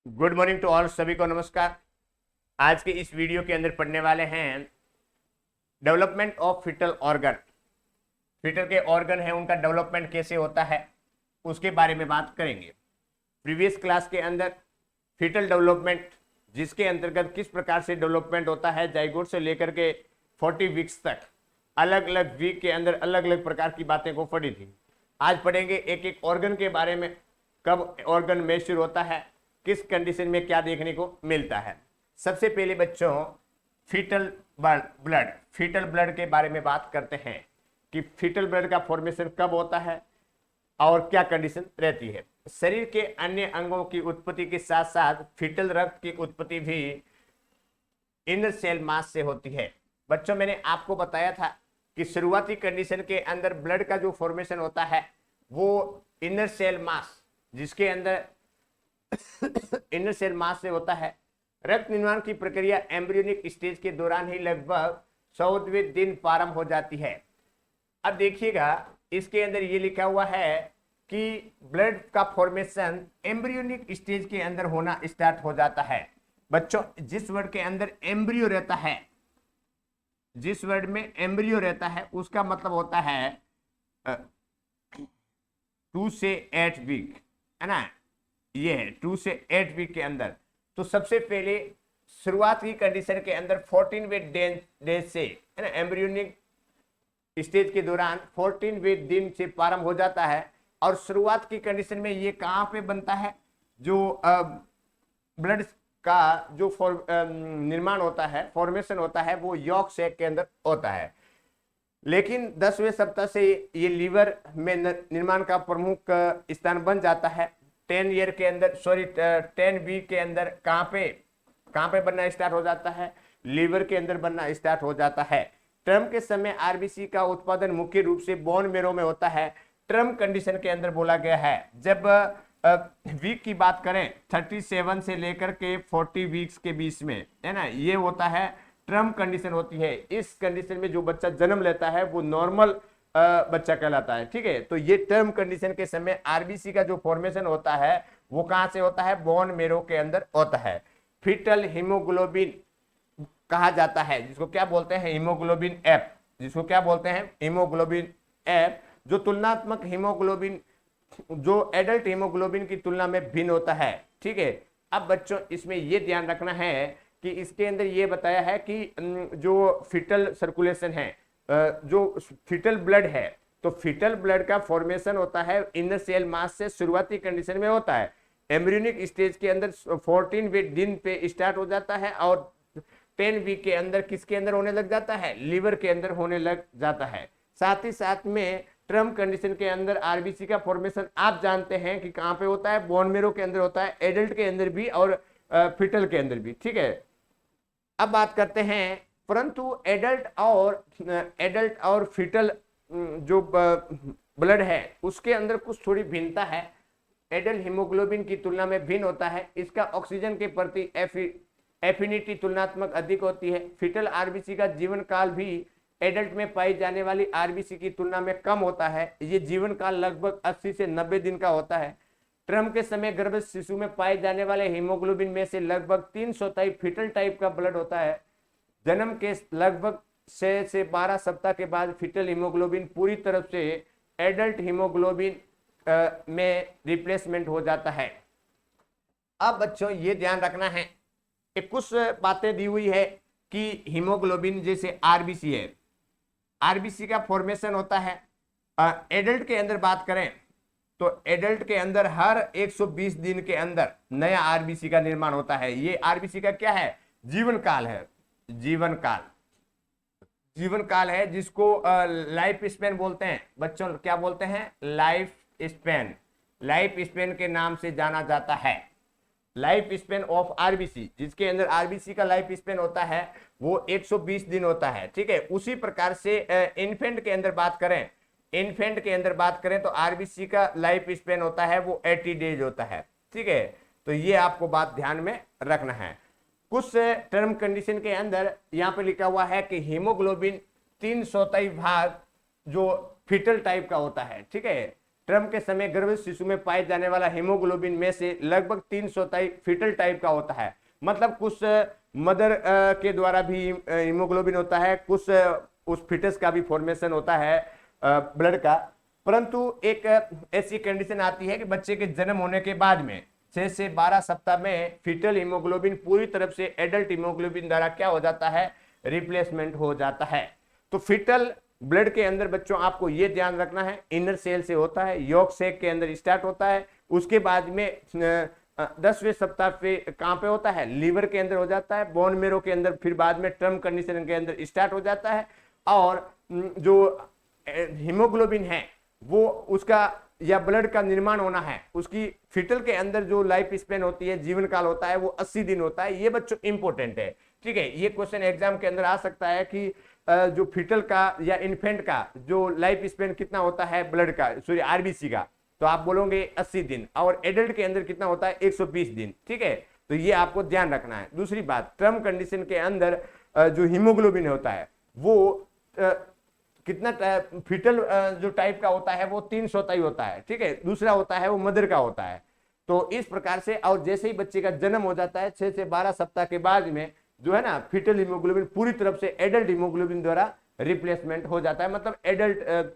Good morning to all, सभी को नमस्कार। आज के इस वीडियो के अंदर पढ़ने वाले हैं development of fetal organ. Fetal के ऑर्गन है, उनका डेवलपमेंट कैसे होता है उसके बारे में बात करेंगे। प्रीवियस क्लास के अंदर फीटल डेवलपमेंट, जिसके अंतर्गत किस प्रकार से डेवलपमेंट होता है जाइगोट से लेकर के 40 वीक्स तक, अलग अलग वीक के अंदर अलग अलग प्रकार की बातें को पढ़ी थी। आज पढ़ेंगे एक एक ऑर्गन के बारे में, कब ऑर्गन मैच्योर होता है, किस कंडीशन में क्या देखने को मिलता है। सबसे पहले बच्चों फीटल ब्लड के बारे में बात करते हैं कि फीटल ब्लड का फॉर्मेशन कब होता है और क्या कंडीशन रहती है। शरीर के अन्य अंगों की उत्पत्ति के साथ साथ फीटल रक्त की उत्पत्ति भी इनर सेल मास से होती है। बच्चों, मैंने आपको बताया था कि शुरुआती कंडीशन के अंदर ब्लड का जो फॉर्मेशन होता है वो इनर सेल मास, जिसके अंदर इनर सेल मास से होता है। रक्त निर्माण की प्रक्रिया एम्ब्रियोनिक स्टेज के दौरान ही लगभग 100वें दिन प्रारंभ हो जाती है। अब देखिएगा, इसके अंदर ये लिखा हुआ है कि ब्लड का फॉर्मेशन एम्ब्रियोनिक स्टेज के अंदर होना स्टार्ट हो जाता है। बच्चों, जिस वर्ड के अंदर एम्ब्रियो रहता है, जिस वर्ड में एम्ब्रियो रहता है उसका मतलब होता है 2 से 8 वीक, है ना। ये है 2 से 8 वीक के अंदर। तो सबसे पहले शुरुआत की कंडीशन के अंदर 14वें डेज से, है ना, एम्ब्रियोनिक स्टेज के दौरान 14वें दिन से प्रारंभ हो जाता है। और शुरुआत की कंडीशन में ये कहाँ पे बनता है, जो ब्लड का जो निर्माण होता है, फॉर्मेशन होता है, वो यॉर्क सैक के अंदर होता है। लेकिन 10वें सप्ताह से ये लीवर में निर्माण का प्रमुख स्थान बन जाता है। 10 वीक के अंदर कहाँ पे बनना स्टार्ट हो जाता है, लीवर के अंदर बनना स्टार्ट हो जाता है। टर्म के समय आरबीसी का उत्पादन मुख्य रूप से बोन मेरो में होता है। टर्म कंडीशन के अंदर बोला गया है, जब वीक की बात करें 37 से लेकर के 40 वीक्स के बीच में, है ना, ये होता है टर्म कंडीशन होती है। इस कंडीशन में जो बच्चा जन्म लेता है वो नॉर्मल बच्चा कहलाता है। ठीक है, तो ये टर्म कंडीशन के समय आरबीसी का जो फॉर्मेशन होता है वो कहां से होता है, बोन मेरो के अंदर होता है। फीटल हीमोग्लोबिन कहा जाता है, जिसको क्या बोलते हैं, हीमोग्लोबिन एफ, जिसको क्या बोलते हैं, हीमोग्लोबिन एफ, जो तुलनात्मक हीमोग्लोबिन, जो एडल्ट हीमोग्लोबिन की तुलना में भिन्न होता है। ठीक है, अब बच्चों इसमें यह ध्यान रखना है कि इसके अंदर यह बताया है कि जो फीटल सर्कुलेशन है, जो फीटल ब्लड है, तो फीटल ब्लड का फॉर्मेशन होता है इनर सेल मास से शुरुआती कंडीशन में होता है। एम्ब्रियोनिक स्टेज के अंदर 14वें दिन पे स्टार्ट हो जाता है और 10 वीक के अंदर किसके अंदर होने लग जाता है, लीवर के अंदर होने लग जाता है। साथ ही साथ में टर्म कंडीशन के अंदर आरबीसी का फॉर्मेशन आप जानते हैं कि कहां पे होता है, बोन मेरो के अंदर होता है, एडल्ट के अंदर भी और फीटल के अंदर भी। ठीक है, अब बात करते हैं, परंतु एडल्ट और फीटल जो ब्लड है उसके अंदर कुछ थोड़ी भिन्नता है। एडल्ट हीमोग्लोबिन की तुलना में भिन्न होता है, इसका ऑक्सीजन के प्रति एफिनिटी तुलनात्मक अधिक होती है। फीटल आरबीसी का जीवन काल भी एडल्ट में पाई जाने वाली आरबीसी की तुलना में कम होता है। ये जीवन काल लगभग 80 से 90 दिन का होता है। टर्म के समय गर्भस्थ शिशु में पाए जाने वाले हीमोग्लोबिन में से लगभग 3/4 फीटल टाइप का ब्लड होता है। जन्म के लगभग 6 से 12 सप्ताह के बाद फीटल हीमोग्लोबिन पूरी तरफ से एडल्ट हीमोग्लोबिन में रिप्लेसमेंट हो जाता है। अब बच्चों ये ध्यान रखना है कि कुछ बातें दी हुई है कि हीमोग्लोबिन जैसे आरबीसी है, आरबीसी का फॉर्मेशन होता है। एडल्ट के अंदर बात करें तो एडल्ट के अंदर हर 120 दिन के अंदर नया आरबीसी का निर्माण होता है। ये आरबीसी का क्या है, जीवन काल है, जीवन काल, जीवन काल है, जिसको लाइफ स्पेन बोलते हैं। बच्चों क्या बोलते हैं, लाइफ स्पेन, लाइफ स्पेन के नाम से जाना जाता है। लाइफ स्पेन ऑफ आरबीसी, जिसके अंदर आरबीसी का लाइफ स्पेन होता है वो 120 दिन होता है। ठीक है, उसी प्रकार से इन्फेंट के अंदर बात करें, इन्फेंट के अंदर बात करें तो आरबीसी का लाइफ स्पेन होता है वो 80 डेज होता है। ठीक है, तो ये आपको बात ध्यान में रखना है। कुछ टर्म कंडीशन के अंदर यहाँ पे लिखा हुआ है कि हीमोग्लोबिन 3/4 भाग जो फीटल टाइप का होता है। ठीक है, टर्म के समय गर्भस्थ शिशु में पाए जाने वाला हीमोग्लोबिन में से लगभग 300 फीटल टाइप का होता है। मतलब कुछ मदर के द्वारा भी हीमोग्लोबिन होता है, कुछ उस फिटस का भी फॉर्मेशन होता है ब्लड का। परंतु एक ऐसी कंडीशन आती है कि बच्चे के जन्म होने के बाद में 6 से 12 सप्ताह में फीटल हीमोग्लोबिन पूरी तरफ से एडल्ट हीमोग्लोबिन द्वारा क्या हो जाता है, रिप्लेसमेंट हो जाता है। तो फीटल ब्लड के अंदर बच्चों आपको ये ध्यान रखना है, इनर सेल से होता है, यॉर्क सैक के अंदर स्टार्ट होता है, उसके बाद में 10वें सप्ताह पे कहां पे होता है, लीवर के अंदर हो जाता है, बोन मेरो के अंदर, फिर बाद में टर्म कंडीशन के अंदर स्टार्ट हो जाता है। और जो हीमोग्लोबिन है वो उसका या ब्लड का निर्माण होना है, उसकी फिटल के अंदर जो लाइफ स्पेन होती है, जीवन काल होता है, वो 80 दिन होता है। ये बच्चों इंपॉर्टेंट है, ठीक है। ये क्वेश्चन एग्जाम के अंदर आ सकता है कि जो फिटल का या इन्फेंट का जो लाइफ स्पेन कितना होता है ब्लड का, सॉरी आरबीसी का, तो आप बोलोगे 80 दिन, और एडल्ट के अंदर कितना होता है 120 दिन, ठीक है। तो ये आपको ध्यान रखना है। दूसरी बात, टर्म कंडीशन के अंदर जो हीमोग्लोबिन होता है वो कितना फिटल जो टाइप का होता है वो 300 ही होता है, ठीक है। दूसरा होता है वो मदर का होता है। तो इस प्रकार से, और जैसे ही बच्चे का जन्म हो जाता है 6 से 12 सप्ताह के बाद में जो है ना, फिटल हीमोग्लोबिन पूरी तरफ से एडल्ट हीमोग्लोबिन द्वारा रिप्लेसमेंट हो जाता है, मतलब एडल्ट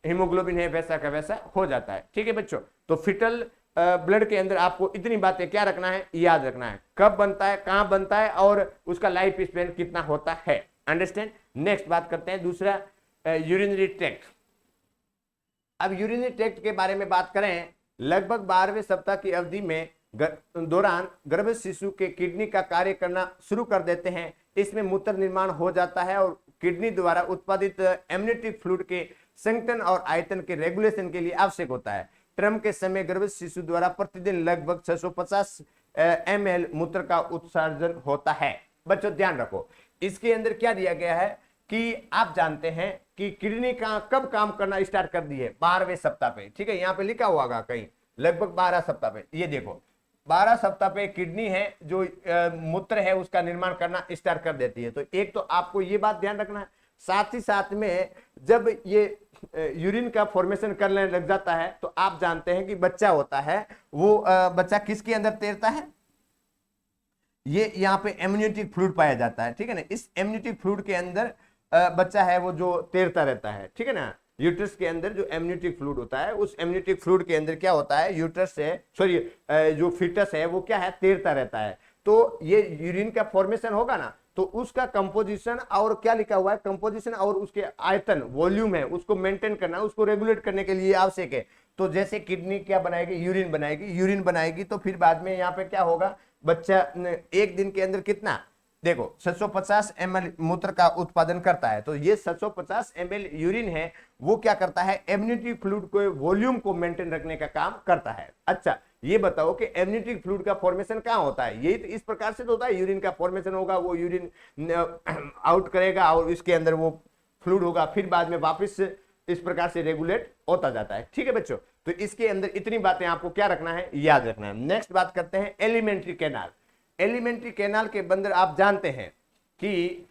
हीमोग्लोबिन है वैसा का वैसा हो जाता है, ठीक है बच्चों। तो फिटल ब्लड के अंदर आपको इतनी बातें क्या रखना है, याद रखना है, कब बनता है, कहां बनता है, और उसका लाइफ स्पेन कितना होता है। अंडरस्टैंड। नेक्स्ट बात करते हैं दूसरा, यूरिनरी ट्रैक्ट। अब यूरिनरी ट्रैक्ट के बारे में बात करें, लगभग 12वें सप्ताह की अवधि में दौरान गर्भस्थ शिशु के किडनी का कार्य करना शुरू कर देते हैं। इसमें मूत्र निर्माण हो जाता है और किडनी द्वारा उत्पादित एमनियोटिक फ्लूइड के संगठन और आयतन के रेगुलेशन के लिए आवश्यक होता है। टर्म के समय गर्भस्थ शिशु द्वारा प्रतिदिन लगभग 650 ml मूत्र का उत्सर्जन होता है। बच्चों ध्यान रखो, इसके अंदर क्या दिया गया है कि आप जानते हैं कि किडनी का कब काम करना स्टार्ट कर दी है, 12वें सप्ताह पे, ठीक है। यहाँ पे लिखा हुआ होगा कहीं लगभग 12 सप्ताह पे, ये देखो 12 सप्ताह पे किडनी है जो मूत्र है उसका निर्माण करना स्टार्ट कर देती है। तो एक तो आपको ये बात ध्यान रखना है, साथ ही साथ में जब ये यूरिन का फॉर्मेशन करने लग जाता है तो आप जानते हैं कि बच्चा होता है वो बच्चा किसके अंदर तैरता है, ये यहाँ पे एमनियोटिक फ्लूइड पाया जाता है, ठीक है ना। इस एमनियोटिक फ्लूइड के अंदर बच्चा है वो जो तैरता रहता है, ठीक है ना। यूट्रस के अंदर जो एमनियोटिक फ्लूइड होता है, उस एमनियोटिक फ्लूइड के अंदर क्या होता है, यूट्रस से सॉरी जो फीटस है वो क्या है, तैरता रहता है। तो ये यूरिन का फॉर्मेशन होगा ना, तो उसका कंपोजिशन और क्या लिखा हुआ है, कंपोजिशन और उसके आयतन वॉल्यूम है उसको मेंटेन करना, उसको रेगुलेट करने के लिए आवश्यक है। तो जैसे किडनी क्या बनाएगी, यूरिन बनाएगी, यूरिन बनाएगी तो फिर बाद में यहाँ पे क्या होगा, बच्चा एक दिन के अंदर कितना, देखो 750 ml मूत्र का उत्पादन करता है। तो ये 750 ml यूरिन है वो क्या करता है, एमनियोटिक फ्लूइड को वॉल्यूम को मेंटेन रखने का काम करता है। अच्छा ये बताओ कि एमनियोटिक फ्लूइड का फॉर्मेशन कहाँ होता है, यही तो इस प्रकार से तो होता है, यूरिन का फॉर्मेशन होगा, वो यूरिन आउट करेगा और इसके अंदर वो फ्लूइड होगा, फिर बाद में वापस इस प्रकार से रेगुलेट होता जाता है, ठीक है बच्चों। तो इसके अंदर इतनी बातें आपको क्या रखना है, याद रखना है। नेक्स्ट बात करते हैं एलिमेंट्री कैनाल। एलिमेंट्री कैनाल के अंदर आप जानते हैं कि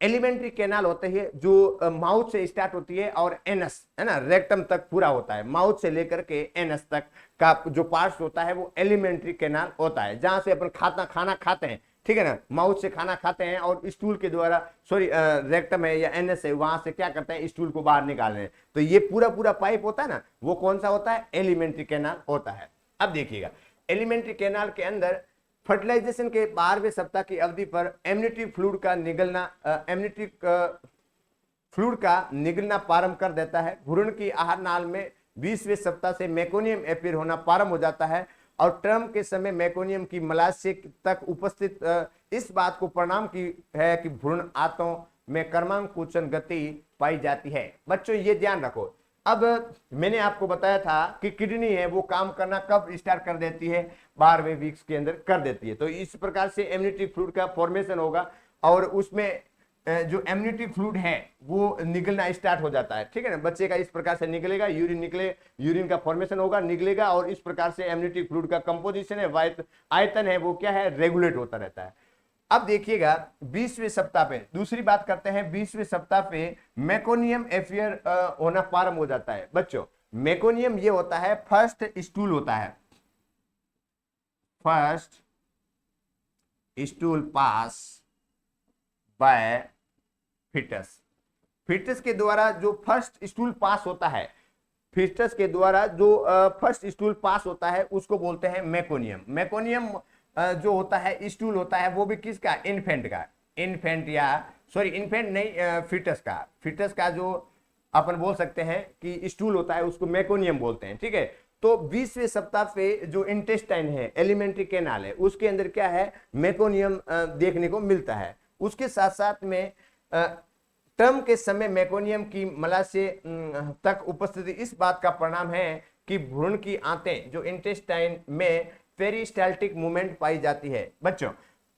एलिमेंट्री कैनाल होते हैं जो माउथ से स्टार्ट होती है और एनस है ना, रेक्टम तक पूरा होता है, माउथ से लेकर के एनस तक का जो पार्ट्स होता है वो एलिमेंट्री कैनाल होता है, जहां से अपन खाना खाते हैं, ठीक है ना, माउथ से खाना खाते हैं और स्टूल के द्वारा सॉरी रेक्टम है या एनएस है वहां से क्या करते हैं, स्टूल को बाहर निकाल रहे हैं। तो ये पूरा पाइप होता है ना, वो कौन सा होता है, एलिमेंट्री कैनाल होता है। अब देखिएगा एलिमेंट्री कैनाल के अंदर फर्टिलाइजेशन के 12वें सप्ताह की अवधि पर एमनियोटिक फ्लूइड का निगलना प्रारंभ कर देता है। भ्रूण की आहार नाल में 20वें सप्ताह से मेकोनियम अपीयर होना प्रारंभ हो जाता है और टर्म के समय मेकोनियम की मलाशय तक उपस्थित इस बात को परिणाम की है कि भ्रूण आंतों में क्रमांकुचन गति पाई जाती है। बच्चों ये ध्यान रखो, अब मैंने आपको बताया था कि किडनी है वो काम करना कब स्टार्ट कर देती है, 12वें वीक्स के अंदर कर देती है। तो इस प्रकार से एमनियोटिक फ्लूइड का फॉर्मेशन होगा और उसमें जो एमनियोटिक फ्लूइड है वो निकलना स्टार्ट हो जाता है, ठीक है ना। बच्चे का इस प्रकार से निकलेगा, यूरिन का फॉर्मेशन होगा, निकलेगा और इस प्रकार से एमनियोटिक फ्लूइड का कंपोजिशन है, आयतन है वो क्या है, रेगुलेट होता रहता है। अब देखिएगा 20वें सप्ताह पे दूसरी बात करते हैं। 20वें सप्ताह पे मेकोनियम एफियर होना प्रारंभ हो जाता है बच्चों। मेकोनियम ये होता है फर्स्ट स्टूल होता है, first stool pass by fetus. Fetus के द्वारा जो फर्स्ट स्टूल पास होता है, फिटस के द्वारा जो फर्स्ट स्टूल पास होता है उसको बोलते हैं मेकोनियम। मेकोनियम जो होता है स्टूल होता है वो भी किसका, इन्फेंट का, इन्फेंट या सॉरी इन्फेंट नहीं, फिटस का, फिटस का जो अपन बोल सकते हैं कि स्टूल होता है उसको मेकोनियम बोलते हैं, ठीक है। तो 20वें सप्ताह पे जो इंटेस्टाइन है, एलिमेंट्री कैनाल है, उसके अंदर क्या है, मेकोनियम देखने को मिलता है। उसके साथ साथ में टर्म के समय मेकोनियम की मलाशय तक उपस्थिति इस बात का परिणाम है कि भ्रूण की आंतें जो इंटेस्टाइन में पेरिस्टाल्टिक मूवमेंट पाई जाती है बच्चों।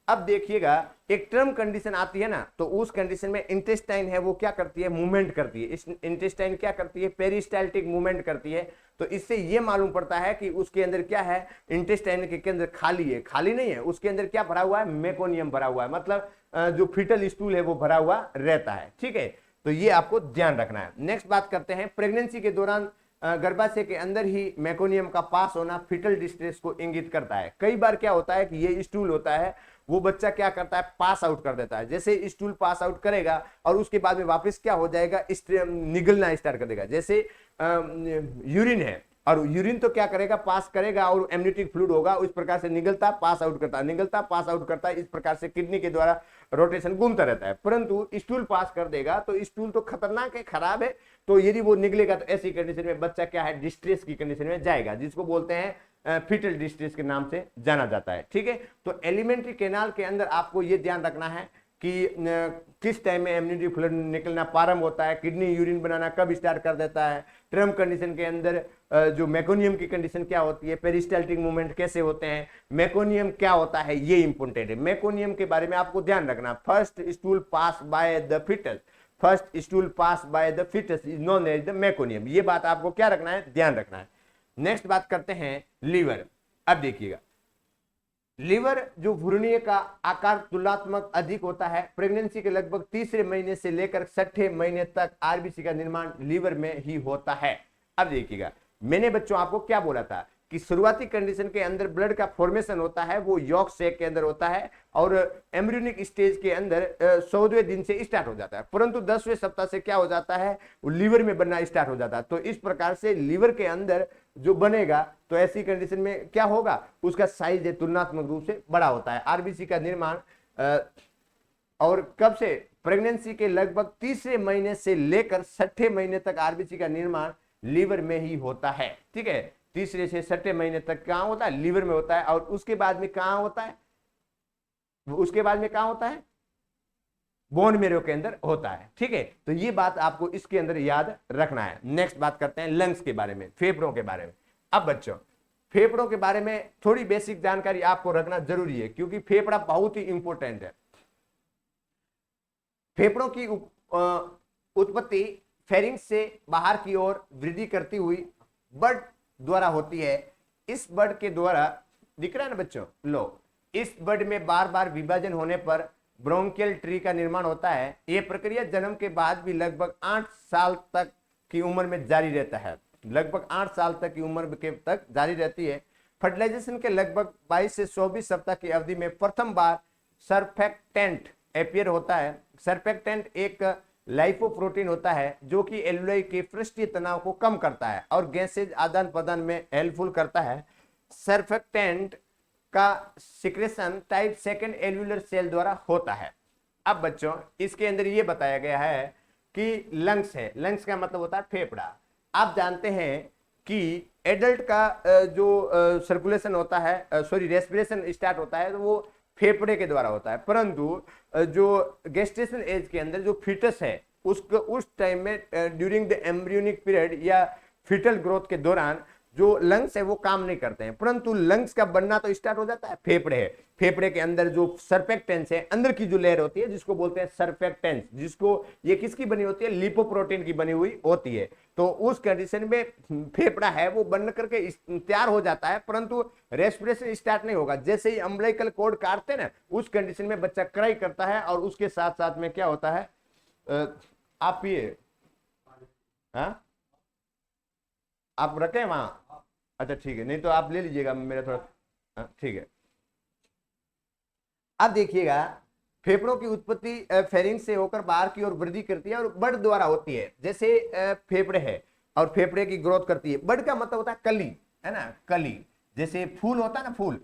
अब देखिएगा एक टर्म कंडीशन आती है ना, तो उस कंडीशन में इंटेस्टाइन है वो क्या करती है, मूवमेंट करती है। इस इंटेस्टाइन क्या करती है, पेरिस्टाल्टिक मूवमेंट करती है। तो इससे ये मालूम पड़ता है कि उसके अंदर क्या है, इंटेस्टाइन के अंदर खाली है, खाली नहीं है, उसके अंदर क्या भरा हुआ है, मेकोनियम भरा हुआ है, मतलब जो फीटल स्टूल है वो भरा हुआ रहता है, ठीक है। तो ये आपको ध्यान रखना है। नेक्स्ट बात करते हैं, प्रेगनेंसी के दौरान गर्भाशय के अंदर ही मेकोनियम का पास होना फीटल डिस्ट्रेस को इंगित करता है। कई बार क्या होता है कि ये स्टूल होता है वो बच्चा क्या करता है, पास आउट कर देता है। जैसे स्टूल पास आउट करेगा और उसके बाद में वापस क्या हो जाएगा, निगलना स्टार्ट कर देगा। जैसे यूरिन है और यूरिन तो क्या करेगा, पास करेगा और एमनियोटिक फ्लूइड होगा, उस प्रकार से निगलता पास आउट करता, निगलता पास आउट करता है। इस प्रकार से किडनी के द्वारा रोटेशन घूमता रहता है। परंतु स्टूल पास कर देगा तो स्टूल तो खतरनाक है, खराब है, तो यदि वो निकलेगा तो ऐसी कंडीशन में बच्चा क्या है, डिस्ट्रेस की कंडीशन में जाएगा, जिसको बोलते हैं फीटल डिस्ट्रेस के नाम से जाना जाता है, ठीक है। तो एलिमेंट्री कैनाल के अंदर आपको ये ध्यान रखना है कि किस टाइम में एमनियोटिक फ्लूइड निकलना प्रारंभ होता है, किडनी यूरिन बनाना कब स्टार्ट कर देता है, ट्रम कंडीशन के अंदर जो मेकोनियम की कंडीशन क्या होती है, पेरिस्टाल्टिक मूवमेंट कैसे होते हैं, मेकोनियम क्या होता है, ये इंपॉर्टेंट है। मेकोनियम के बारे में आपको ध्यान रखना, first stool pass by the fetus, first stool pass by the fetus is known as the meconium. ये बात आपको क्या रखना है, ध्यान रखना है। नेक्स्ट बात करते हैं लीवर। अब देखिएगा लीवर जो भ्रूणीय का आकार तुलनात्मक अधिक होता है। प्रेगनेंसी के लगभग तीसरे महीने से लेकर 6ठे महीने तक आरबीसी का निर्माण लीवर में ही होता है। अब देखिएगा मैंने बच्चों आपको क्या बोला था कि शुरुआती कंडीशन के अंदर ब्लड का फॉर्मेशन होता है वो यॉर्क सैक के अंदर होता है और एम्ब्रियोनिक स्टेज के अंदर 100वें दिन से स्टार्ट हो जाता है, परंतु 10वें सप्ताह से क्या हो जाता है, वो लीवर में बनना स्टार्ट हो जाता है। तो इस प्रकार से लीवर के अंदर जो बनेगा तो ऐसी कंडीशन में क्या होगा, उसका साइज है तुलनात्मक रूप से बड़ा होता है। आरबीसी का निर्माण और कब से, प्रेगनेंसी के लगभग तीसरे महीने से लेकर 6ठे महीने तक आरबीसी का निर्माण लीवर में ही होता है, ठीक है। तीसरे से 6ठे महीने तक कहां होता है, लीवर में होता है। और उसके बाद में कहां होता है, उसके बाद में कहां होता है, बोन मेरो के अंदर होता है, ठीक है। तो ये बात आपको इसके अंदर याद रखना है। नेक्स्ट बात करते हैं लंग्स के बारे में, फेफड़ों के बारे में। अब बच्चों फेफड़ों के बारे में थोड़ी बेसिक जानकारी आपको रखना जरूरी है क्योंकि फेफड़ा बहुत ही इंपॉर्टेंट है। फेफड़ों की उत्पत्ति फेरिंक्स से बाहर की ओर वृद्धि करती हुई बड द्वारा होती है। इस बड के द्वारा, दिख रहा है ना बच्चों, लो, इस बड में बार बार विभाजन होने पर ब्रोंकियल ट्री का निर्माण होता है। यह प्रक्रिया जन्म के बाद भी लगभग 8 साल तक की उम्र में जारी रहता है, लगभग 8 साल तक की उम्र के तक जारी रहती है। फर्टिलाइजेशन के लगभग 22 से 24 सप्ताह की अवधि में प्रथम बार सरफेक्टेंट अपियर होता है। सरफेक्टेंट एक लाइपोप्रोटीन होता है जो कि एलुलाई के पृष्ठीय तनाव को कम करता है और गैसेज आदान प्रदान में हेल्पफुल करता है। सरफेक्टेंट का secretion type second alveolar cell द्वारा होता है। अब बच्चों इसके अंदर ये बताया गया है कि लंग्स है, लंग्स का मतलब होता है फेफड़ा। आप जानते हैं कि एडल्ट का जो सर्कुलेशन होता है, सॉरी रेस्पिरेशन स्टार्ट होता है तो वो फेफड़े के द्वारा होता है, परंतु जो गेस्टेशन एज के अंदर जो फीटस है उसको उस टाइम में ड्यूरिंग द एम्ब्रियोनिक पीरियड या फीटल ग्रोथ के दौरान जो लंग्स है वो काम नहीं करते हैं, परंतु लंग्स का बनना तो स्टार्ट हो जाता है फेफड़े है। फेफड़े के अंदर जो सर्फेक्टेंस है, अंदर की जो लेयर होती है जिसको बोलते हैं सर्फेक्टेंस, जिसको ये किसकी बनी होती है, लिपोप्रोटीन की बनी हुई होती है। तो उस कंडीशन में फेफड़ा है वो बन करके तैयार हो जाता है, परंतु रेस्पिरेशन स्टार्ट नहीं होगा। जैसे ही अम्बिलिकल कॉर्ड काटते हैं ना, उस कंडीशन में बच्चा क्राई करता है, और उसके साथ साथ में क्या होता है, आप पिए, हाँ आप रखें वहां, अच्छा ठीक है, नहीं तो आप ले लीजिएगा मेरा थोड़ा, हाँ, ठीक है। अब देखिएगा, फेफड़ों की उत्पत्ति फेरिंक्स से होकर बाहर की ओर वृद्धि करती है और बड द्वारा होती है। जैसे फेफड़े है और फेफड़े की ग्रोथ करती है। बड का मतलब होता है कली, है ना, कली। जैसे फूल होता है ना, फूल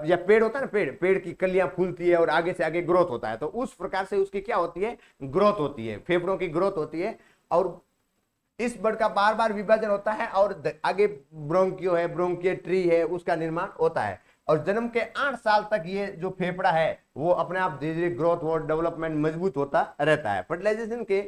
या पेड़ होता है ना, पेड़, पेड़ की कलियां फूलती है और आगे से आगे ग्रोथ होता है, तो उस प्रकार से उसकी क्या होती है, ग्रोथ होती है, फेफड़ों की ग्रोथ होती है। और इस बड का बार बार विभाजन होता है और आगे ब्रोंकियो है, ब्रोंकिएट्री है, उसका निर्माण होता है। और जन्म के 8 साल तक ये जो फेफड़ा है वो अपने आप धीरे धीरे ग्रोथ और डेवलपमेंट मजबूत होता रहता है। फर्टिलाइजेशन के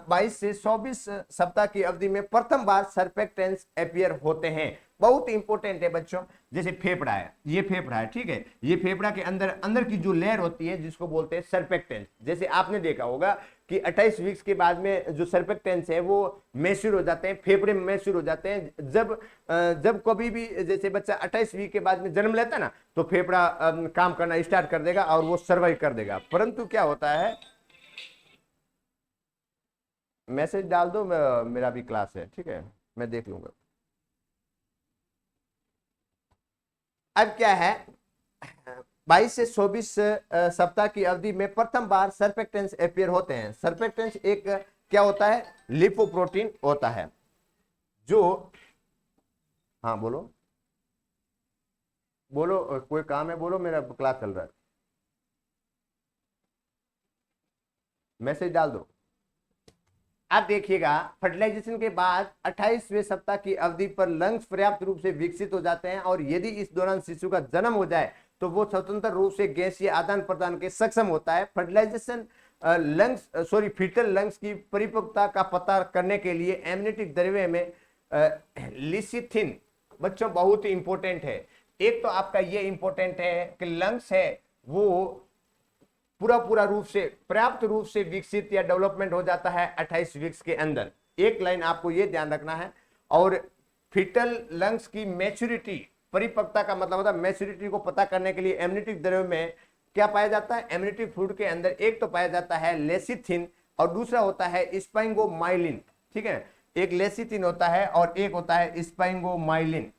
22 से 24 सप्ताह की अवधि में प्रथम बार सर्फेक्टेंस अपीयर होते हैं। बहुत इंपॉर्टेंट है बच्चों। जैसे फेफड़ा है, ये फेफड़ा है, ठीक है, ये फेफड़ा के अंदर अंदर की जो लेयर होती है जिसको बोलते हैं सर्फेक्टेंस। जैसे आपने देखा होगा कि 28 वीक्स के बाद में जो सर्फेक्टेंस है वो मैच्योर हो जाते हैं, फेफड़े में मैच्योर हो जाते हैं। जब कभी भी जैसे बच्चा 28 वीक के बाद में जन्म लेता है ना, तो फेफड़ा काम करना स्टार्ट कर देगा और वो सर्वाइव कर देगा। परंतु क्या होता है, मैसेज डाल दो, मेरा भी क्लास है, ठीक है, मैं देख लूंगा। अब क्या है, 22 से 24 सप्ताह की अवधि में प्रथम बार सर्फेक्टेंस अपीयर होते हैं। सर्फेक्टेंस एक क्या होता है, लिपोप्रोटीन होता है जो, हाँ बोलो बोलो, कोई काम है बोलो, मेरा क्लास चल रहा है, मैसेज डाल दो। अब देखिएगा, फर्टिलाइजेशन के बाद 28वें सप्ताह की अवधि पर लंग्स पर्याप्त रूप से विकसित हो जाते हैं, और यदि इस दौरान शिशु का जन्म हो जाए तो वो स्वतंत्र रूप से गैसीय आदान प्रदान के सक्षम होता है। फर्टिलाइजेशन फीटल लंग्स की परिपक्वता का पता करने के लिए एमनियोटिक द्रव्य में लिसिथिन बच्चों बहुत ही इंपॉर्टेंट है। एक तो आपका ये इंपॉर्टेंट है कि लंग्स है वो पूरा रूप से पर्याप्त रूप से विकसित या डेवलपमेंट हो जाता है 28 वीक्स के अंदर। एक लाइन आपको यह ध्यान रखना है। और फिटल लंग्स की मैच्योरिटी, परिपक्वता का मतलब होता है मैच्योरिटी को पता करने के लिए एमनियोटिक द्रव्य में क्या पाया जाता है, एमनियोटिक फ्लूइड के अंदर एक तो पाया जाता है लेसिथिन और दूसरा होता है स्पाइंगोमाइलिन। ठीक है, एक लेसिथिन होता है और एक होता है स्पाइंगोमाइलिन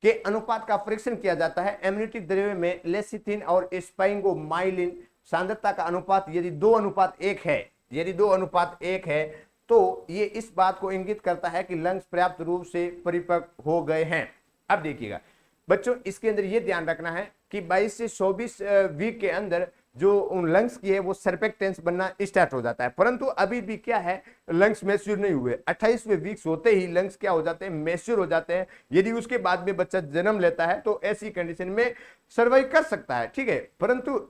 के अनुपात का परीक्षण किया जाता है। एमनियोटिक द्रव्य में लेसिथिन और स्पाइंगोमाइलिन सांद्रता का अनुपात यदि 2:1 है, यदि 2:1 है तो ये इस बात को इंगित करता है कि लंग्स पर्याप्त रूप से परिपक्व हो गए हैं। अब देखिएगा बच्चों, इसके अंदर ये ध्यान रखना है कि 22 से 24 वीक के अंदर जो उन लंग्स की है वो सर्फेक्टेंस बनना स्टार्ट हो जाता है, परंतु अभी भी क्या है, लंग्स मैच्योर नहीं हुए। 28वें वीक्स होते ही लंग्स क्या हो जाते हैं, मैच्योर हो जाते हैं। यदि उसके बाद में बच्चा जन्म लेता है तो ऐसी कंडीशन में सर्वाइव कर सकता है, ठीक है। परंतु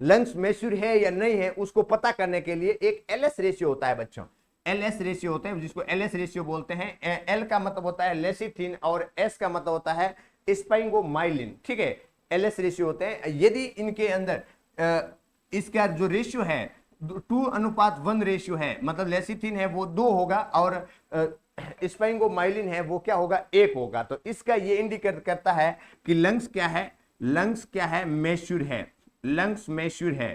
लंग्स मैच्योर है या नहीं है उसको पता करने के लिए एक एलएस रेशियो होता है बच्चों, एलएस रेशियो होता है जिसको एलएस रेशियो बोलते हैं। एल का मतलब होता है लेसिथिन और एस का मतलब होता है स्पाइंगोमाइलिन, ठीक है, एलएस रेशियो होते हैं। यदि इनके अंदर इसका जो रेशियो है 2:1 रेशियो है, मतलब लेसिथिन है वो 2 होगा और स्पाइंगोमाइलिन है वो क्या होगा, 1 होगा, तो इसका ये इंडिकेट करता है कि लंग्स क्या है, लंग्स क्या है, मैच्योर है, लंग्स मैच्योर है।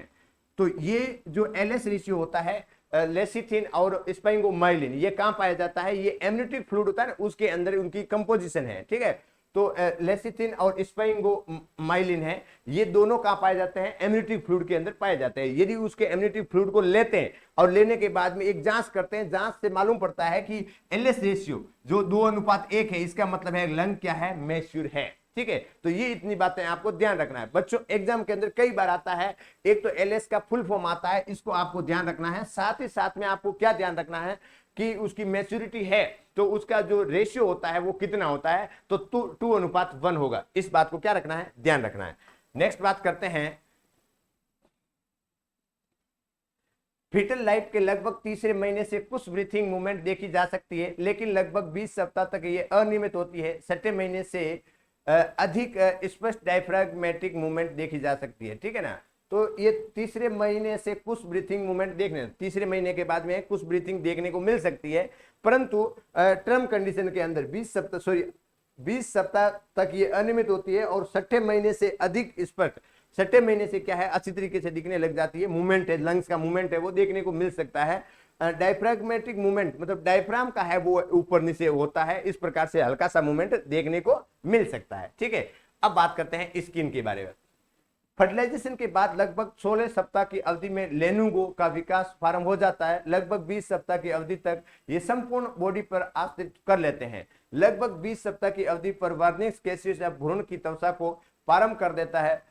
तो ये जो एलएस रेशियो होता है लेसिथिन और स्पाइंगोमाइलिन, ये कहां पाया जाता है, ये एमनियोटिक फ्लूइड होता है ना उसके अंदर उनकी कंपोजिशन है, ठीक है। तो लेसिथिन और स्पाइंगोमाइलिन है, ये दोनों कहां पाए जाते हैं, एमनियोटिक फ्लूइड के अंदर पाए जाते हैं। यदि उसके एमनियोटिक फ्लूइड को लेते हैं और लेने के बाद में एक जांच करते हैं, जांच से मालूम पड़ता है कि एलएस रेशियो जो 2:1 है, इसका मतलब है लंग क्या है, मैच्योर है, ठीक है। तो ये इतनी बातें आपको ध्यान रखना है बच्चों। एग्जाम के अंदर कई बार आता है, एक तो एलएस का फुल फॉर्म आता है, इसको आपको ध्यान रखना है। साथ ही साथ में आपको क्या ध्यान रखना है कि उसकी मैच्योरिटी है तो उसका जो रेशियो होता है वो कितना होता है, तो 2:1 होगा। इस बात को क्या रखना है, ध्यान रखना है। नेक्स्ट बात करते हैं, फीटल लाइफ के लगभग तीसरे महीने से कुछ ब्रीथिंग मूवमेंट देखी जा सकती है, लेकिन लगभग 20 सप्ताह तक ये अनियमित होती है। छठे महीने से अधिक स्पष्ट डायफ्रागमेटिक मूवमेंट देखी जा सकती है, ठीक है ना। तो ये तीसरे महीने से कुछ ब्रीथिंग मूवमेंट देखने, तीसरे महीने के बाद में कुछ ब्रीथिंग देखने को मिल सकती है, परंतु टर्म कंडीशन के अंदर 20 सप्ताह तक ये अनियमित होती है और छठे महीने से अधिक स्पष्ट, छठे महीने से क्या है अच्छी तरीके से दिखने लग जाती है, मूवमेंट है, लंग्स का मूवमेंट है वो देखने को मिल सकता है। डायफ्रागमेटिक मूवमेंट मतलब डायफ्राम का है वो ऊपर नीचे होता है, इस प्रकार से हल्का सा मूवमेंट देखने को मिल सकता है, ठीक है। अब बात करते हैं स्किन के बारे में। फर्टिलाइजेशन के बाद लगभग 16 सप्ताह की अवधि में लेनुगो का विकास प्रारंभ हो जाता है। लगभग 20 सप्ताह की अवधि तक ये संपूर्ण बॉडी पर अस्तित्व कर लेते हैं। लगभग 20 सप्ताह की अवधि पर वर्निक्स कैसियस या भ्रूण की त्वचा को प्रारंभ कर देता है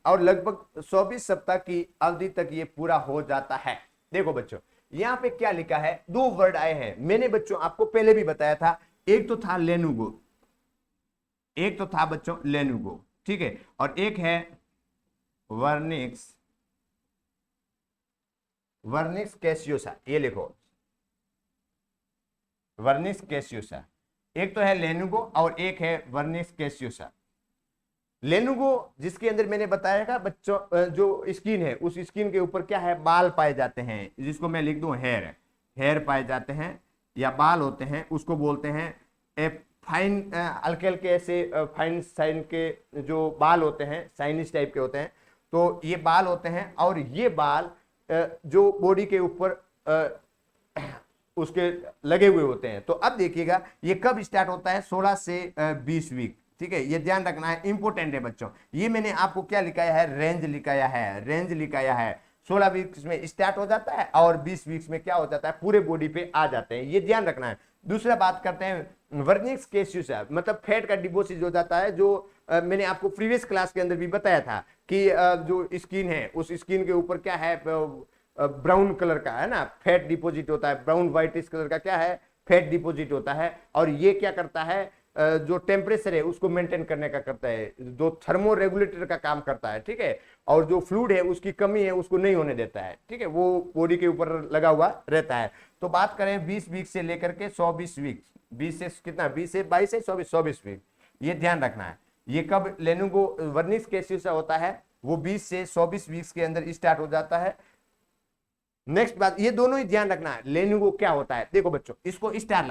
और लगभग 24 सप्ताह की अवधि तक ये पूरा हो जाता है। देखो बच्चों, यहाँ पे क्या लिखा है, दो वर्ड आए हैं, मैंने बच्चों आपको पहले भी बताया था, एक तो था लेनुगो, एक तो था बच्चों लेनुगो, ठीक है, और एक है वर्निक्स कैसियोसा। ये लिखो वर्निक्स कैसियोसा, एक तो है लेनुगो और एक है वर्निक्स कैसियोसा। लेनुगो जिसके अंदर मैंने बताया था बच्चों, जो स्किन है उस स्किन के ऊपर क्या है, बाल पाए जाते हैं, जिसको मैं लिख दूं हेयर पाए जाते हैं या बाल होते हैं, उसको बोलते हैं फाइन हल्के हल्के ऐसे फाइन साइन के जो बाल होते हैं, साइनिस टाइप के होते हैं, तो ये बाल होते हैं। और ये बाल जो बॉडी के ऊपर उसके लगे हुए होते हैं। तो अब देखिएगा ये कब स्टार्ट होता है, 16 से 20 वीक, ठीक है, ये ध्यान रखना है, इंपॉर्टेंट है बच्चों। ये मैंने आपको क्या लिखाया है, रेंज लिखाया है। 16 वीक्स में स्टार्ट हो जाता है और 20 वीक्स में क्या हो जाता है, पूरे बॉडी पे आ जाते हैं, ये ध्यान रखना है। दूसरा बात करते हैं वर्निक्स कैसियोसा, मतलब फैट का डिपोजिट हो जाता है, जो मैंने आपको प्रीवियस क्लास के अंदर भी बताया था कि जो स्किन है उस स्किन के ऊपर क्या है, ब्राउन कलर का है ना, फैट डिपोजिट होता है, ब्राउन व्हाइटिश कलर का क्या है, फैट डिपोजिट होता है। और ये क्या करता है, जो टेम्परेचर है उसको मेंटेन करने का करता है, जो थर्मो रेगुलेटर का काम करता है, ठीक है। और जो फ्लूइड है उसकी कमी है उसको नहीं होने देता है, ठीक है, वो बॉडी के ऊपर लगा हुआ रहता है। तो बात करें 20 वीक से लेकर के 24 वीक, 20 से कितना, 20 से 22 से 24 वीक, ये ध्यान रखना है। ये कब लेनुगो वर्निक्स कैसियोसा होता है, वो 20 से 24 वीक्स के अंदर स्टार्ट हो जाता है। नेक्स्ट बात, ये दोनों ही ध्यान रखना है, लेनुगो क्या होता है। देखो बच्चों, इसको स्टार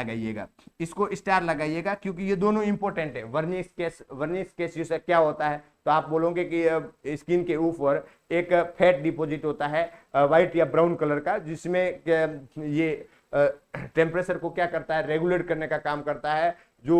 लगाइएगा, क्योंकि ये दोनों इंपॉर्टेंट है। वर्निक्स कैसियोसा क्या होता है, तो आप बोलोगे कि स्किन के ऊपर एक फैट डिपॉजिट होता है व्हाइट या ब्राउन कलर का, जिसमें ये टेम्परेचर को क्या करता है, रेगुलेट करने का काम करता है, जो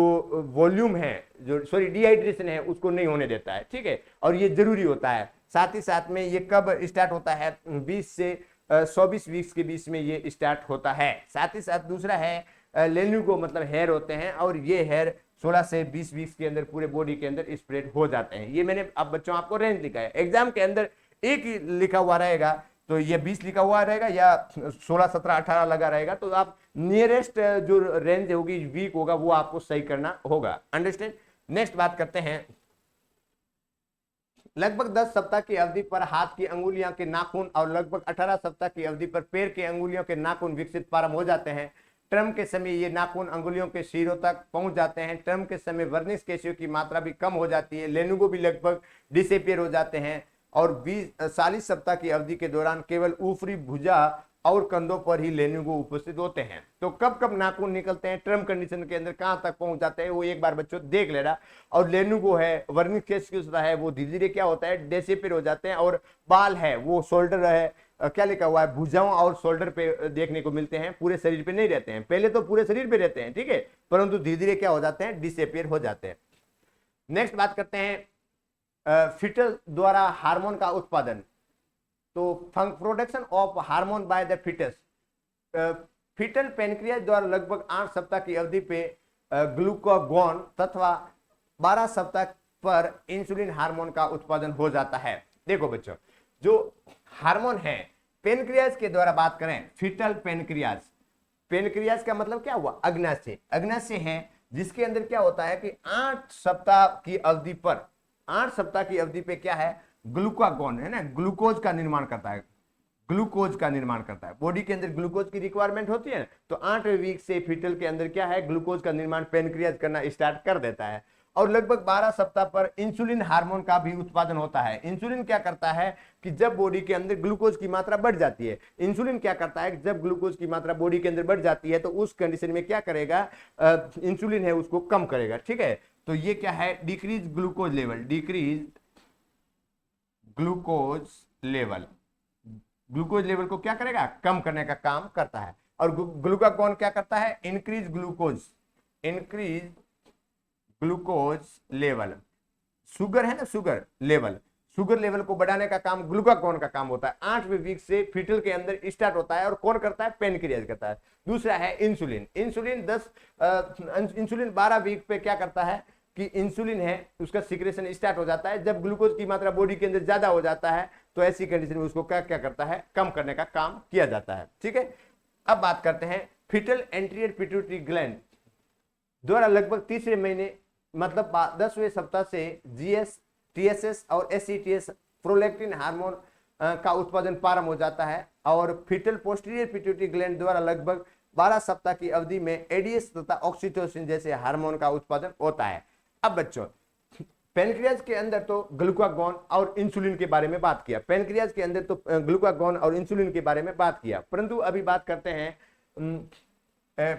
वॉल्यूम है, जो सॉरी डिहाइड्रेशन है उसको नहीं होने देता है, ठीक है, और ये जरूरी होता है। साथ ही साथ में ये कब स्टार्ट होता है, 20 से 24 वीक्स के बीच में ये स्टार्ट होता है। साथ ही साथ दूसरा है लेनुगो, मतलब हेयर होते हैं, और ये हेयर 16 से 20 वीक्स के अंदर पूरे बॉडी के अंदर स्प्रेड हो जाते हैं। ये मैंने अब बच्चों आपको रेंज लिखा है, एग्जाम के अंदर एक ही लिखा हुआ रहेगा, तो ये 20 लिखा हुआ रहेगा या 16, 17, 18 लगा रहेगा, तो आप नियरेस्ट जो रेंज होगी, वीक होगा, वो आपको सही करना होगा। अंडरस्टैंड। नेक्स्ट बात करते हैं, लगभग 10 सप्ताह की अवधि पर हाथ की अंगुलियां के नाखून और लगभग 18 सप्ताह की अवधि पर पैर के अंगुलियों के नाखून विकसित प्रारंभ हो जाते हैं। टर्म के समय ये नाखून अंगुलियों के सिरों तक पहुंच जाते हैं। टर्म के समय वर्निक्स कैसियो की मात्रा भी कम हो जाती है, लेनुगो भी लगभग डिसअपीयर हो जाते हैं। और 40 सप्ताह की अवधि के दौरान केवल ऊपरी भुजा और कंधों पर ही लेनुगो उपस्थित होते हैं। तो कब कब नाखून निकलते हैं, टर्म कंडीशन के अंदर कहां तक पहुंच जाते हैं, वो एक बार बच्चों देख लेना। और लेनुगो है, वर्निक्स कैसियोसा है, वो धीरे धीरे क्या होता है, डिसअपीयर हो जाते हैं। और बाल है, वो शोल्डर है, क्या लिखा हुआ है, भुजाओं और शोल्डर पे देखने को मिलते हैं, पूरे शरीर पे नहीं रहते हैं। पहले तो पूरे शरीर पे रहते हैं, ठीक है, परंतु धीरे धीरे क्या हो जाते हैं, डिसअपीयर हो जाते हैं। नेक्स्ट बात करते हैं फीटल द्वारा हार्मोन का उत्पादन। तो production of hormone by the fetus, fetal pancreas द्वारा लगभग 8 सप्ताह की अवधि पे ग्लूकागॉन तथा 12 सप्ताह पर इंसुलिन हार्मोन का उत्पादन हो जाता है। देखो बच्चों, जो हार्मोन है पेनक्रियाज के द्वारा बात करें, फीटल पेनक्रियाज का मतलब क्या हुआ, अग्नाशय है, जिसके अंदर क्या होता है कि 8 सप्ताह की अवधि पर, 8 सप्ताह की अवधि पे क्या है, ग्लूकागॉन है ना, ग्लूकोज का निर्माण करता है, ग्लूकोज का निर्माण करता है। बॉडी के अंदर ग्लूकोज की रिक्वायरमेंट होती है, तो 8वें वीक से फीटल के अंदर क्या है, ग्लूकोज का निर्माण पेनक्रियाज करना स्टार्ट कर देता है। और लगभग 12 सप्ताह पर इंसुलिन हार्मोन का भी उत्पादन होता है। इंसुलिन क्या करता है कि जब बॉडी के अंदर ग्लूकोज की मात्रा बढ़ जाती है, इंसुलिन क्या करता है कि जब ग्लूकोज की मात्रा बॉडी के अंदर बढ़ जाती है तो उस कंडीशन में क्या करेगा, इंसुलिन है उसको कम करेगा। ठीक है, तो ये क्या है, decrease glucose level, decrease glucose level, glucose level को क्या करेगा, कम करने का काम करता है। और ग्लूकागॉन क्या करता है, increase glucose, increase glucose level, sugar है ना, शुगर लेवल, शुगर लेवल को बढ़ाने का काम ग्लूकागॉन का काम होता है। 8वें वीक से फीटल के अंदर स्टार्ट होता है और कौन करता है, पेनक्रियाज करता है। दूसरा है इंसुलिन, इंसुलिन 12 वीक पे क्या करता है कि इंसुलिन है उसका सिक्रेशन स्टार्ट हो जाता है। जब ग्लूकोज की मात्रा बॉडी के अंदर ज्यादा हो जाता है तो ऐसी कंडीशन में उसको क्या क्या करता है, कम करने का काम किया जाता है। ठीक है, अब बात करते हैं फीटल एंटीरियर पिट्यूटरी ग्लैंड द्वारा लगभग तीसरे महीने मतलब 10वें सप्ताह से जीएस, टीएसएस और एससीटीएस प्रोलैक्टिन हार्मोन का उत्पादन प्रारंभ हो जाता है। और फीटल पोस्टीरियर पिट्यूटरी ग्लैंड द्वारा लगभग 12 सप्ताह की अवधि में एडीएस तथा ऑक्सीटोसिन जैसे हार्मोन का उत्पादन होता है। अब बच्चों, पेनक्रियाज के अंदर तो ग्लूकागॉन और इंसुलिन के बारे में बात किया, पेनक्रियाज के अंदर तो ग्लूकागॉन और इंसुलिन के बारे में बात किया, परंतु अभी बात करते हैं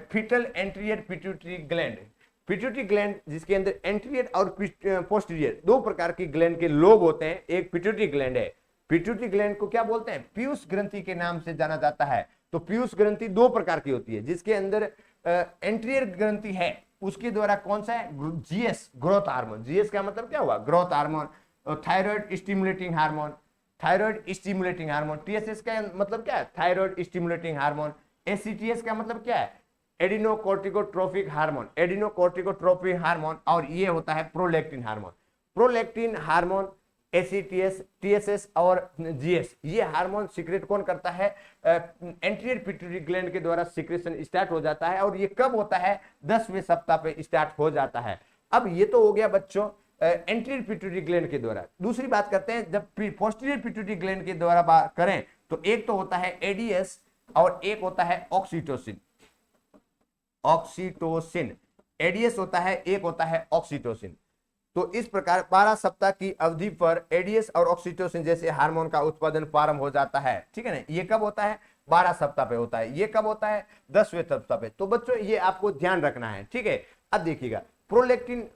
fetal anterior pituitary gland. Pituitary gland जिसके अंदर एंटीरियर और पोस्टीरियर दो प्रकार की ग्लैंड के लोब होते हैं। एक पिट्यूटरी ग्लैंड है, पिट्यूटरी ग्लैंड को क्या बोलते हैं, पीयूष ग्रंथि के नाम से जाना जाता है। तो पीयूष ग्रंथि दो प्रकार की होती है, जिसके अंदर एंटीरियर ग्रंथि है उसके द्वारा कौन सा है, जीएस, ग्रोथ हार्मोन, जीएस का मतलब क्या हुआ, growth hormone, thyroid stimulating hormone, thyroid stimulating hormone, TSS का मतलब क्या है, थायराइड स्टिमुलेटिंग हार्मोन, एसीटीएस का मतलब क्या है, एडिनोकोर्टिकोट्रोफिक हार्मोन, एडिनोकोर्टिकोट्रोफिक हार्मोन, और ये होता है prolactin hormone. Prolactin hormone, ACTS, TSS और जीएस, ये हार्मोन सीक्रेट कौन करता है, एंटीरियर पिट्यूटरी ग्लैंड के द्वारा सीक्रेशन स्टार्ट हो जाता है। और ये कब होता है, 10वें सप्ताह पे स्टार्ट हो जाता है। अब ये तो हो गया बच्चों एंटीरियर पिट्यूटरी ग्लैंड के द्वारा। दूसरी बात करते हैं, जब पोस्टीरियर पिट्यूटरी ग्लैंड के द्वारा बात करें तो एक तो होता है एडीएस और एक होता है ऑक्सीटोसिन, ऑक्सीटोसिन, एडीएस होता है, एक होता है ऑक्सीटोसिन। तो इस प्रकार 12 सप्ताह की अवधि पर एडीएस और ऑक्सीटोसिन जैसे हार्मोन का उत्पादन प्रारंभ हो जाता है। ठीक है ना, ये कब होता है, 12 सप्ताह पे होता है। ये कब होता है, 10वें सप्ताह पे। तो बच्चों ये आपको ध्यान रखना है। ठीक है, अब देखिएगा प्रोलैक्टिन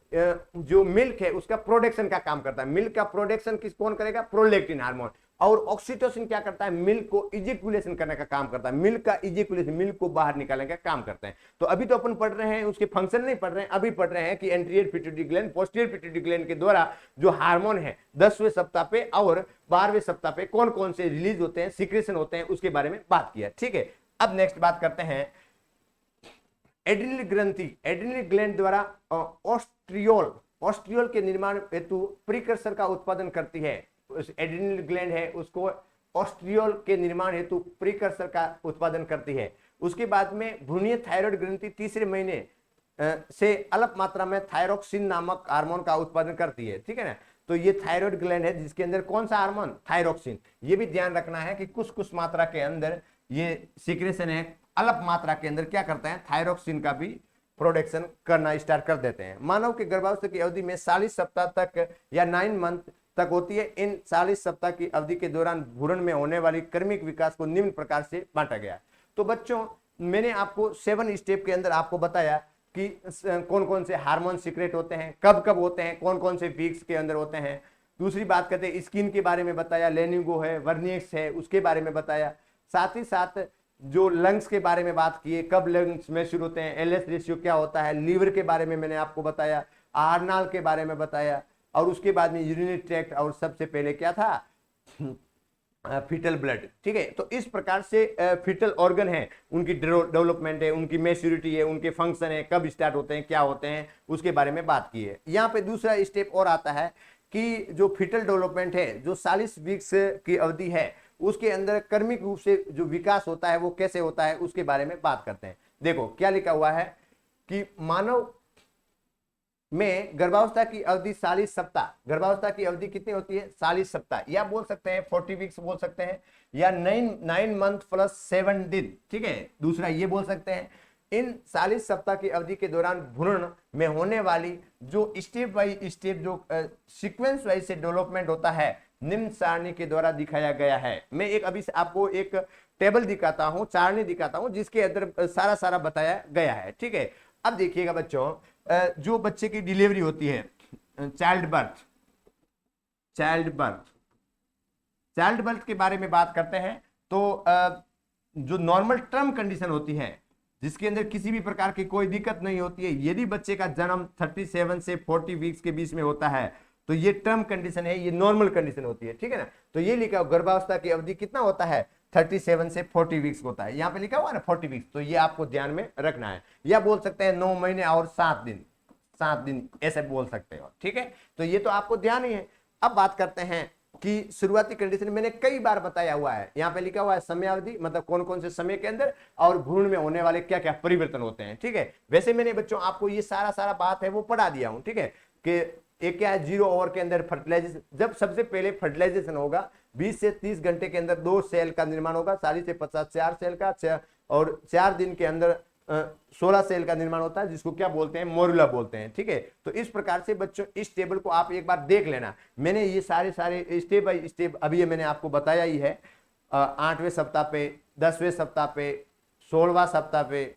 जो मिल्क है उसका प्रोडक्शन का काम करता है। मिल्क का प्रोडक्शन किस कौन करेगा, प्रोलैक्टिन हार्मोन। और ऑक्सीटोसिन क्या करता है, मिल्क को इजेकुलेशन करने का काम करता है। मिल्क का इजेकुलेशन, मिल्क को बाहर निकालने का काम करते हैं। तो अभी तो अपन पढ़ रहे हैं उसके फंक्शन नहीं पढ़ रहे हैं, अभी पढ़ रहे हैं कि anterior pituitary gland, posterior pituitary gland के द्वारा जो हार्मोन है 10वें सप्ताह पे और 12वें सप्ताह पे कौन कौन से रिलीज होते हैं, सीक्रेशन होते हैं, उसके बारे में बात किया। ठीक है, अब नेक्स्ट बात करते हैं एड्रिनल ग्रंथि, एड्रिनल ग्लैंड द्वारा ऑस्ट्रियोल, ऑस्ट्रियोल के निर्माण हेतु प्रीकर्सर का उत्पादन करती है। एड्रिनल ग्लैंड है उसको ऑस्ट्रियोल के निर्माण हेतु प्रीकर्सर का उत्पादन करती है। उसके बाद में भ्रूणीय थायराइड ग्रंथि तीसरे महीने से अल्प मात्रा में थायरोक्सिन नामक हार्मोन का उत्पादन करती है। ठीक है ना, तो ये थायराइड ग्लैंड है जिसके अंदर कौन सा हार्मोन, थायरोक्सिन। ये भी ध्यान रखना है कि कुछ कुछ मात्रा के अंदर ये सीक्रेशन है, अल्प मात्रा के अंदर क्या करते हैं, थायरोक्सिन का भी प्रोडक्शन करना स्टार्ट कर देते हैं। मानव के गर्भावस्था की अवधि में 40 सप्ताह तक या 9 मंथ तक होती है। इन 40 सप्ताह की अवधि के दौरान भ्रूण में होने वाली क्रमिक विकास को निम्न प्रकार से बांटा गया। तो बच्चों मैंने आपको 7 स्टेप के अंदर आपको बताया कि कौन कौन से हार्मोन सीक्रेट होते हैं, कब कब होते हैं, कौन कौन से वीक्स के अंदर होते हैं। दूसरी बात करते हैं स्किन के बारे में बताया, लेनिंगो है, वर्निक्स है, उसके बारे में बताया। साथ ही साथ जो लंग्स के बारे में बात किए, कब लंग्स मैच्योर होते हैं, एलएस रेशियो क्या होता है, लीवर के बारे में मैंने आपको बताया, आहार के बारे में बताया, और उसके बाद में यूरिनरी ट्रैक्ट, और सबसे पहले क्या था, फीटल ब्लड। ठीक है, तो इस प्रकार से फीटल ऑर्गन है, उनकी डेवलपमेंट है, उनकी मैच्योरिटी है, उनके फंक्शन है, कब स्टार्ट होते हैं, क्या होते हैं, उसके बारे में बात की है। यहाँ पे दूसरा स्टेप और आता है कि जो फीटल डेवलपमेंट है, जो 40 वीक्स की अवधि है, उसके अंदर क्रमिक रूप से जो विकास होता है वो कैसे होता है, उसके बारे में बात करते हैं। देखो क्या लिखा हुआ है कि मानव में गर्भावस्था की अवधि 40 सप्ताह, गर्भावस्था की अवधि कितनी होती है 40 सप्ताह, या बोल सकते हैं 40 वीक्स बोल सकते हैं, या 9 मंथ प्लस 7 दिन, ठीक है। दूसरा ये बोल सकते हैं इन 40 सप्ताह की अवधि के दौरान भ्रूण में होने वाली जो स्टेप बाय स्टेप जो सीक्वेंस वाइज से डेवलपमेंट होता है निम्न सारणी के द्वारा दिखाया गया है। मैं एक अभी से आपको एक टेबल दिखाता हूं, सारणी दिखाता हूं जिसके अंदर सारा बताया गया है, ठीक है। अब देखिएगा बच्चों, जो बच्चे की डिलीवरी होती है, चाइल्ड बर्थ के बारे में बात करते हैं तो जो नॉर्मल टर्म कंडीशन होती है जिसके अंदर किसी भी प्रकार की कोई दिक्कत नहीं होती है, यदि बच्चे का जन्म 37 से 40 वीक्स के बीच में होता है तो ये टर्म कंडीशन है, ये नॉर्मल कंडीशन होती है, ठीक है ना। तो ये लिखा गर्भावस्था की अवधि कितना होता है 37 से 40 वीक्स होता है, यहाँ पे लिखा हुआ है ना 40 वीक्स, तो ये आपको ध्यान में रखना है। या बोल सकते हैं 9 महीने और 7 दिन ऐसे बोल सकते हो, ठीक है। तो ये तो आपको ध्यान ही है। अब बात करते हैं कि शुरुआती कंडीशन मैंने कई बार बताया हुआ है, यहाँ पे लिखा हुआ है समयावधि, मतलब कौन कौन से समय के अंदर और भ्रूण में होने वाले क्या क्या परिवर्तन होते हैं, ठीक है। वैसे मैंने बच्चों आपको ये सारा बात है वो पढ़ा दिया हूं, ठीक है। कि एक क्या है 0 ओवर के अंदर फर्टिलाइजेशन, जब सबसे पहले फर्टिलाइजेशन होगा 20 से 30 घंटे के अंदर 2 सेल का निर्माण होगा, 40 से 50 4 सेल का, और 4 दिन के अंदर 16 सेल का निर्माण होता है जिसको क्या बोलते हैं मोरुला बोलते हैं, ठीक है। तो इस प्रकार से बच्चों इस टेबल को आप एक बार देख लेना। मैंने ये सारे स्टेप बाय स्टेप अभी ये मैंने आपको बताया ही है, 8वें सप्ताह पे, 10वें सप्ताह पे, 16वां सप्ताह पे,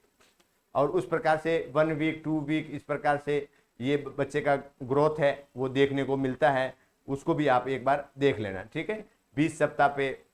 और उस प्रकार से 1 वीक 2 वीक इस प्रकार से ये बच्चे का ग्रोथ है वो देखने को मिलता है, उसको भी आप एक बार देख लेना, ठीक है। 20 सप्ताह पे,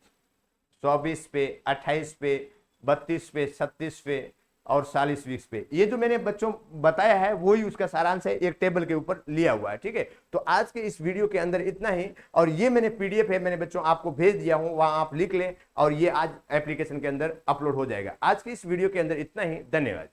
24 पे, 28 पे, 32 पे, 36 पे और 40 वीक्स पे, ये जो मैंने बच्चों बताया है वही उसका सारांश है, एक टेबल के ऊपर लिया हुआ है, ठीक है। तो आज के इस वीडियो के अंदर इतना ही, और ये मैंने पीडीएफ है मैंने बच्चों आपको भेज दिया हूं, वहां आप लिख लें और ये आज एप्लीकेशन के अंदर अपलोड हो जाएगा। आज के इस वीडियो के अंदर इतना ही, धन्यवाद।